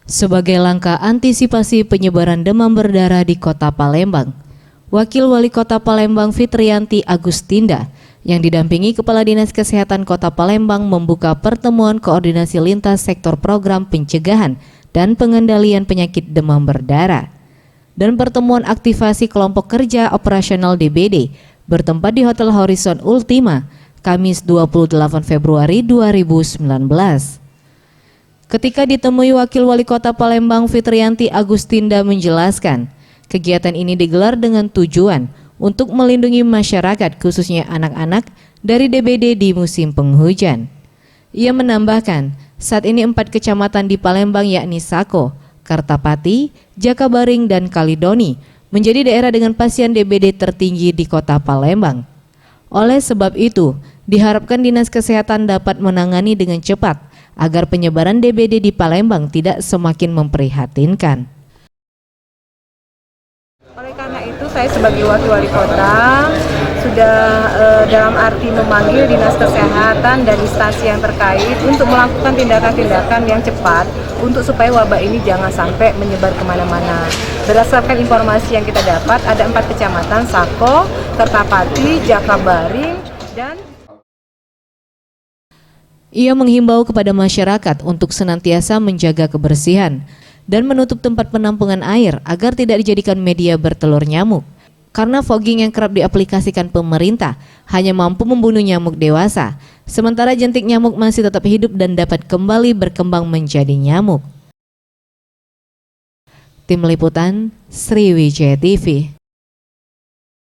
Sebagai langkah antisipasi penyebaran demam berdarah di Kota Palembang, Wakil Wali Kota Palembang Fitriyanti Agustinda yang didampingi Kepala Dinas Kesehatan Kota Palembang membuka pertemuan koordinasi lintas sektor program pencegahan dan pengendalian penyakit demam berdarah. Dan pertemuan aktivasi kelompok kerja operasional DBD bertempat di Hotel Horizon Ultima, Kamis 28 Februari 2019. Ketika ditemui Wakil Wali Kota Palembang Fitriyanti Agustinda menjelaskan, kegiatan ini digelar dengan tujuan untuk melindungi masyarakat khususnya anak-anak dari DBD di musim penghujan. Ia menambahkan, saat ini 4 kecamatan di Palembang yakni Sako, Kartapati, Jakabaring, dan Kalidoni menjadi daerah dengan pasien DBD tertinggi di Kota Palembang. Oleh sebab itu, diharapkan Dinas Kesehatan dapat menangani dengan cepat agar penyebaran DBD di Palembang tidak semakin memprihatinkan. Oleh karena itu, saya sebagai Wakil Wali Kota sudah dalam arti memanggil Dinas Kesehatan dan instansi yang terkait untuk melakukan tindakan-tindakan yang cepat untuk supaya wabah ini jangan sampai menyebar kemana-mana. Berdasarkan informasi yang kita dapat, ada 4 kecamatan, Sako, Kertapati, Jakabaring, dan Ia menghimbau kepada masyarakat untuk senantiasa menjaga kebersihan dan menutup tempat penampungan air agar tidak dijadikan media bertelur nyamuk. Karena fogging yang kerap diaplikasikan pemerintah hanya mampu membunuh nyamuk dewasa, sementara jentik nyamuk masih tetap hidup dan dapat kembali berkembang menjadi nyamuk. Tim Liputan Sriwijaya TV.